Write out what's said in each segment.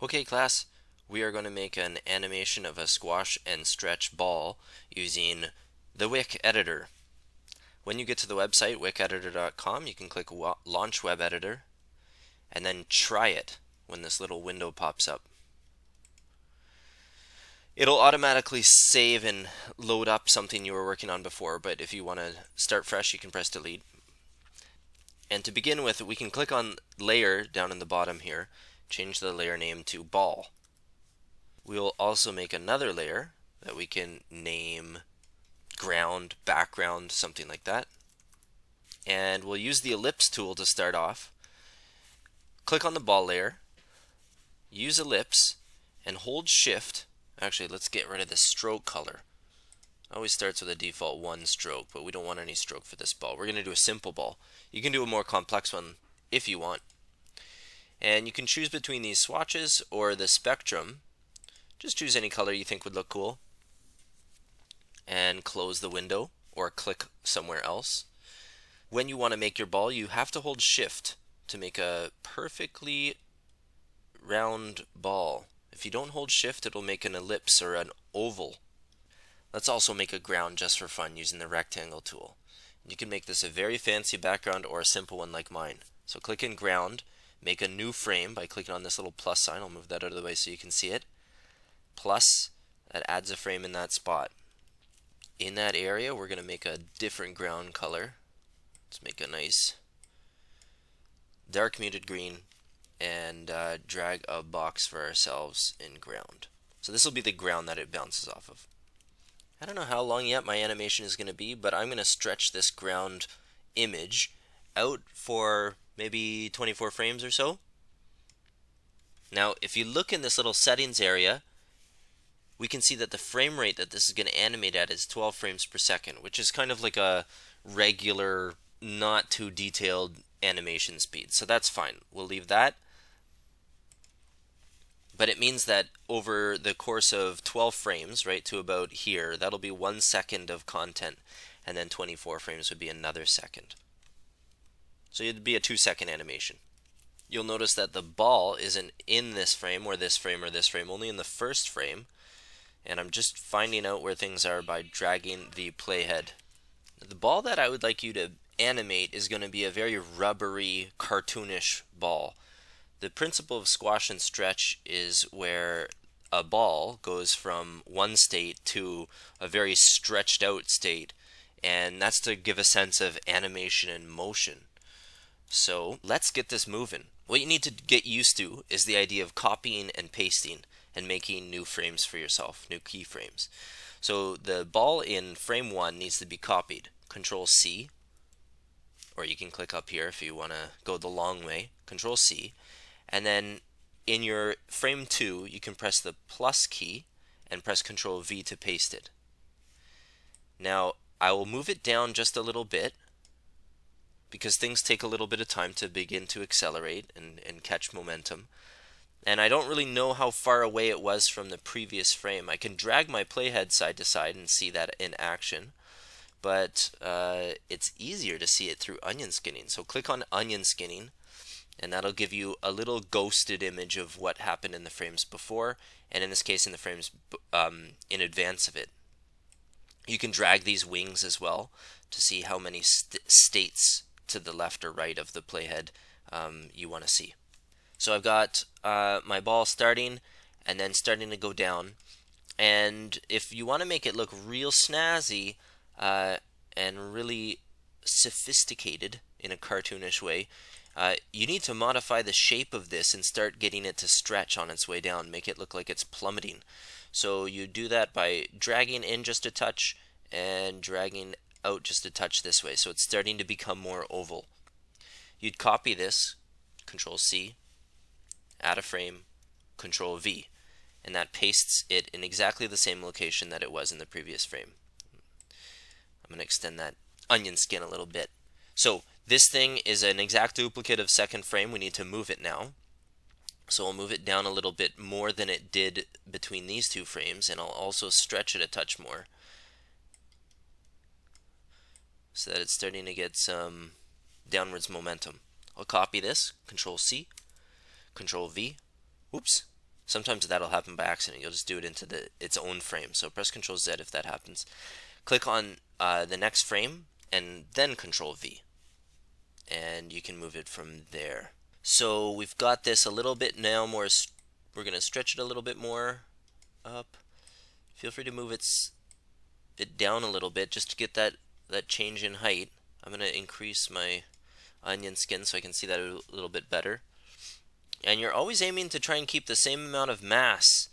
Okay, class, we are going to make an animation of a squash and stretch ball using the Wick editor. When you get to the website, wickeditor.com, you can click Launch Web Editor and then try it when this little window pops up. It'll automatically save and load up something you were working on before, but if you want to start fresh, you can press Delete. And to begin with, we can click on Layer down in the bottom here, change the layer name to Ball. We'll also make another layer that we can name ground, background, something like that. And we'll use the ellipse tool to start off. Click on the ball layer, use ellipse, and hold shift. Actually, let's get rid of the stroke color. Always starts with a default 1 stroke, but we don't want any stroke for this ball. We're going to do a simple ball. You can do a more complex one if you want. And you can choose between these swatches or the spectrum. Just choose any color you think would look cool. And close the window or click somewhere else. When you want to make your ball, you have to hold shift to make a perfectly round ball. If you don't hold shift, it'll make an ellipse or an oval. Let's also make a ground just for fun using the rectangle tool. You can make this a very fancy background or a simple one like mine. So click in ground, make a new frame by clicking on this little plus sign. I'll move that out of the way so you can see it. Plus, that adds a frame in that spot. In that area, we're going to make a different ground color. Let's make a nice dark muted green and drag a box for ourselves in ground. So this will be the ground that it bounces off of. I don't know how long yet my animation is going to be, but I'm going to stretch this ground image out for maybe 24 frames or so. Now, if you look in this little settings area, we can see that the frame rate that this is going to animate at is 12 frames per second, which is kind of like a regular, not too detailed animation speed. So that's fine. We'll leave that. But it means that over the course of 12 frames, right, to about here, that'll be 1 second of content, and then 24 frames would be another second. So it'd be a 2-second animation. You'll notice that the ball isn't in this frame or this frame or this frame, only in the first frame. And I'm just finding out where things are by dragging the playhead. The ball that I would like you to animate is going to be a very rubbery, cartoonish ball. The principle of squash and stretch is where a ball goes from one state to a very stretched out state, and that's to give a sense of animation and motion. So let's get this moving. What you need to get used to is the idea of copying and pasting and making new frames for yourself, new keyframes. So the ball in frame 1 needs to be copied. Control C, or you can click up here if you want to go the long way. Control C. And then in your frame 2, you can press the plus key and press Control V to paste it. Now, I will move it down just a little bit because things take a little bit of time to begin to accelerate and catch momentum. And I don't really know how far away it was from the previous frame. I can drag my playhead side to side and see that in action, but it's easier to see it through onion skinning. So click on onion skinning, and that'll give you a little ghosted image of what happened in the frames before, and in this case in the frames in advance of it. You can drag these wings as well to see how many states to the left or right of the playhead you want to see. So I've got my ball starting and then starting to go down, and if you want to make it look real snazzy and really sophisticated in a cartoonish way, you need to modify the shape of this and start getting it to stretch on its way down, make it look like it's plummeting. So you do that by dragging in just a touch and dragging out just a touch this way, so it's starting to become more oval. You'd copy this, Control C, add a frame, Control V, and that pastes it in exactly the same location that it was in the previous frame. I'm going to extend that onion skin a little bit. So this thing is an exact duplicate of second frame. We need to move it now. So I'll move it down a little bit more than it did between these two frames, and I'll also stretch it a touch more so that it's starting to get some downwards momentum. I'll copy this, Control C, Control V, oops, Sometimes that'll happen by accident. You'll just do it into its own frame. So press Control Z if that happens. Click on the next frame and then Control V, and you can move it from there. So we've got this a little bit now more. We're going to stretch it a little bit more up. Feel free to move it down a little bit just to get that change in height. I'm going to increase my onion skin so I can see that a little bit better. And you're always aiming to try and keep the same amount of mass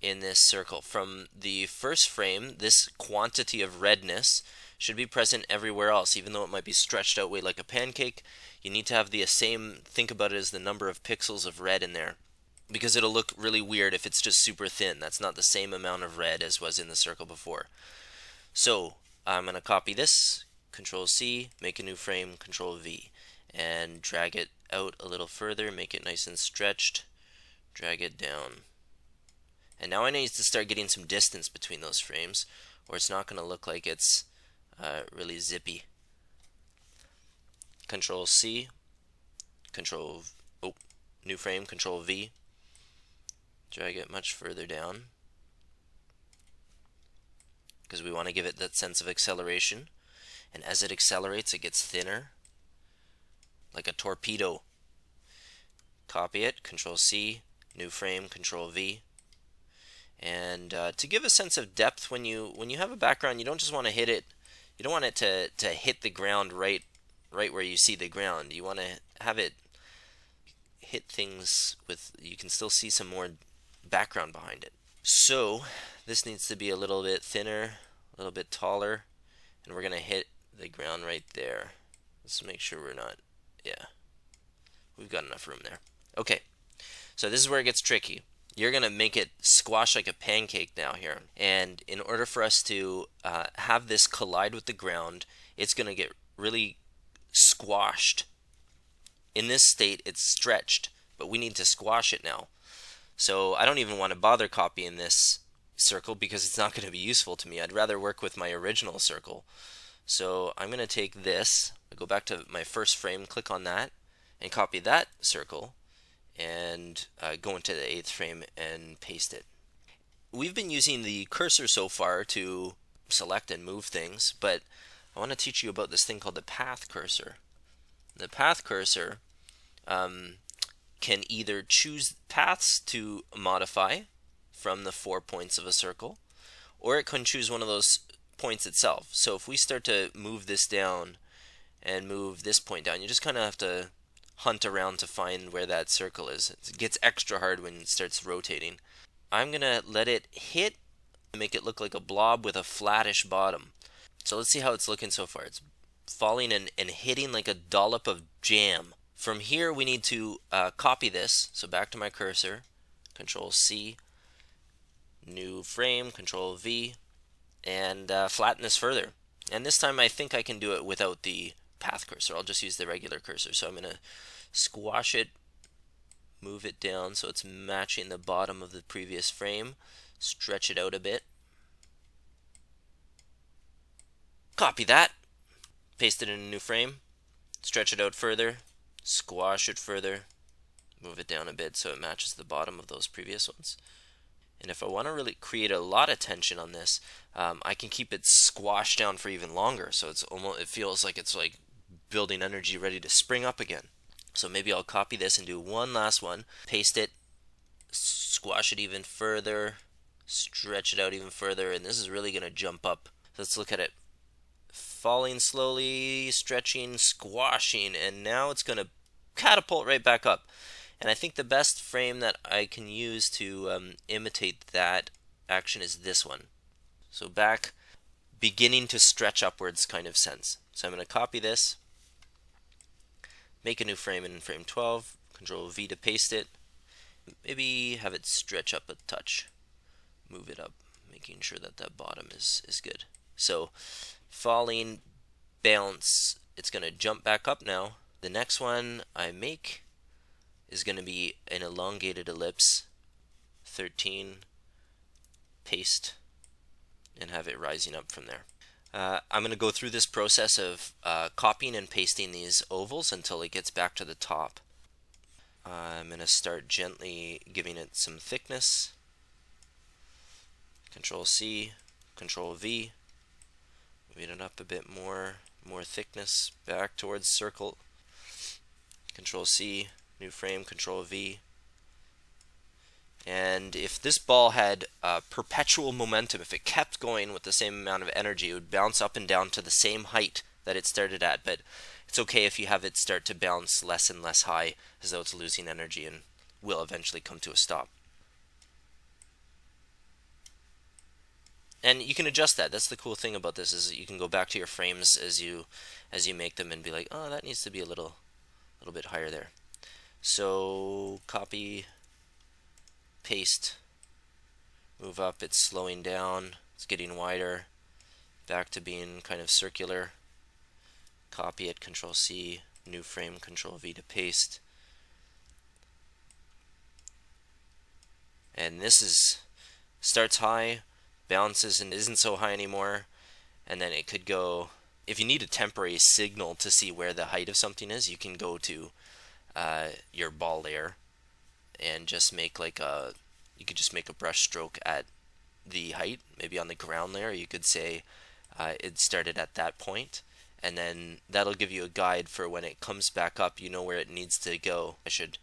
in this circle. From the first frame, this quantity of redness should be present everywhere else. Even though it might be stretched out way like a pancake, you need to have the same, think about it as the number of pixels of red in there, because it'll look really weird if it's just super thin. That's not the same amount of red as was in the circle before. So I'm going to copy this, Control C, make a new frame, Control V, and drag it out a little further, make it nice and stretched, drag it down. And now I need to start getting some distance between those frames, or it's not going to look like it's really zippy. Control C, new frame, Control V, drag it much further down, because we want to give it that sense of acceleration. And as it accelerates, it gets thinner, like a torpedo. Copy it, Control C, new frame, Control V. And to give a sense of depth, when you have a background, you don't just want to hit it. You don't want it to hit the ground right where you see the ground. You want to have it hit things with, you can still see some more background behind it. So this needs to be a little bit thinner, a little bit taller, and we're going to hit the ground right there. Let's make sure we're not, yeah, we've got enough room there. Okay, so this is where it gets tricky. You're going to make it squash like a pancake now here. And in order for us to have this collide with the ground, it's going to get really squashed. In this state, it's stretched, but we need to squash it now. So I don't even want to bother copying this circle because it's not going to be useful to me. I'd rather work with my original circle. So I'm going to take this, go back to my first frame, click on that, and copy that circle, and go into the 8th frame and paste it. We've been using the cursor so far to select and move things, but I want to teach you about this thing called the path cursor. The path cursor can either choose paths to modify from the 4 points of a circle, or it can choose one of those points itself. So if we start to move this down and move this point down, you just kind of have to hunt around to find where that circle is. It gets extra hard when it starts rotating. I'm going to let it hit and make it look like a blob with a flattish bottom. So let's see how it's looking so far. It's falling and hitting like a dollop of jam. From here we need to copy this. So back to my cursor, Control C, new frame, Control V, and flatten this further. And this time I think I can do it without the path cursor. I'll just use the regular cursor. So I'm going to squash it, move it down so it's matching the bottom of the previous frame, stretch it out a bit, copy that, paste it in a new frame, stretch it out further, squash it further, move it down a bit so it matches the bottom of those previous ones. And if I want to really create a lot of tension on this, I can keep it squashed down for even longer, so it feels like it's like building energy ready to spring up again. So maybe I'll copy this and do one last one, paste it, squash it even further, stretch it out even further, and this is really going to jump up. Let's look at it. Falling slowly, stretching, squashing, and now it's going to catapult right back up. And I think the best frame that I can use to imitate that action is this one. So back, beginning to stretch upwards kind of sense. So I'm going to copy this, make a new frame in frame 12, Control V to paste it, maybe have it stretch up a touch, move it up, making sure that that bottom is good. So falling, bounce, it's going to jump back up now. The next one I make is going to be an elongated ellipse, 13, paste, and have it rising up from there. I'm going to go through this process of copying and pasting these ovals until it gets back to the top. I'm going to start gently giving it some thickness. Control C, Control V, moving it up a bit more thickness back towards circle. Control C, new frame, Control V. And if this ball had perpetual momentum, if it kept going with the same amount of energy, it would bounce up and down to the same height that it started at. But it's okay if you have it start to bounce less and less high, as though it's losing energy and will eventually come to a stop. And you can adjust that. That's the cool thing about this, is that you can go back to your frames as you make them and be like, oh, that needs to be a little bit higher there. So copy, paste, move up. It's slowing down. It's getting wider. Back to being kind of circular. Copy it, Control C, new frame, Control V to paste. And this starts high, bounces and isn't so high anymore, and then it could go, if you need a temporary signal to see where the height of something is, you can go to your ball layer and just make you could just make a brush stroke at the height. Maybe on the ground layer you could say it started at that point, and then that'll give you a guide for when it comes back up, you know where it needs to go. I should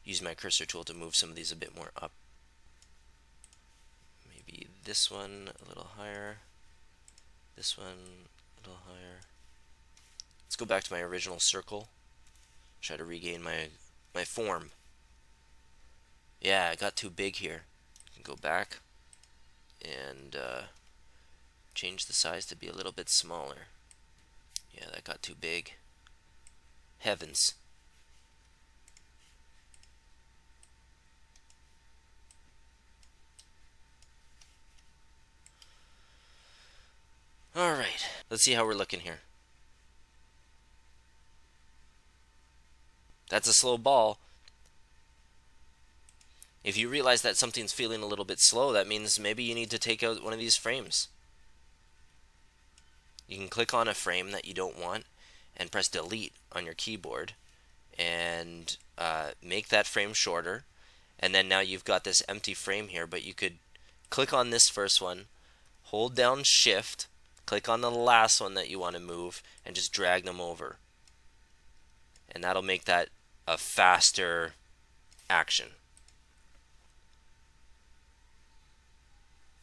use my cursor tool to move some of these a bit more up. Maybe this one a little higher, this one a little higher. Let's go back to my original circle, try to regain my form. Yeah, it got too big here. Go back and change the size to be a little bit smaller. Yeah, that got too big. Heavens. Alright, let's see how we're looking here. That's a slow ball. If you realize that something's feeling a little bit slow, that means maybe you need to take out one of these frames. You can click on a frame that you don't want and press delete on your keyboard and make that frame shorter, and then now you've got this empty frame here, but you could click on this first one, hold down shift, click on the last one that you want to move, and just drag them over, and that'll make that a faster action.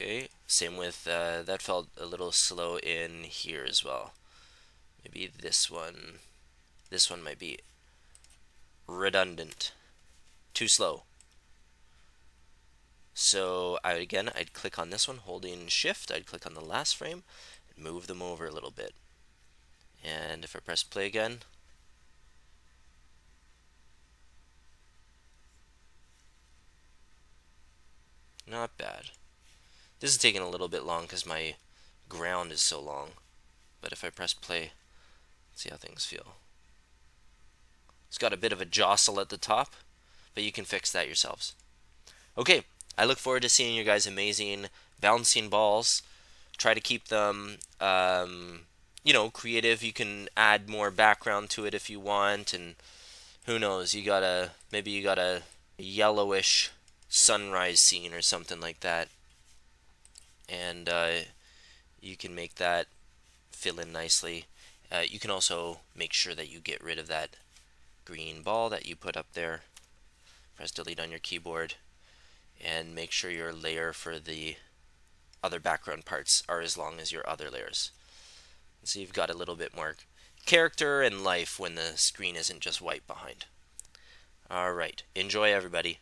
Okay, same with that felt a little slow in here as well. Maybe this one might be redundant, too slow. So I'd click on this one, holding shift, I'd click on the last frame and move them over a little bit. And if I press play again, not bad. This is taking a little bit long because my ground is so long. But if I press play, let's see how things feel. It's got a bit of a jostle at the top, but you can fix that yourselves. Okay, I look forward to seeing you guys' amazing bouncing balls. Try to keep them, creative. You can add more background to it if you want, and who knows, maybe you got a yellowish sunrise scene or something like that, and you can make that fill in nicely. You can also make sure that you get rid of that green ball that you put up there. Press delete on your keyboard and make sure your layer for the other background parts are as long as your other layers. So you've got a little bit more character and life when the screen isn't just white behind. Alright, enjoy everybody.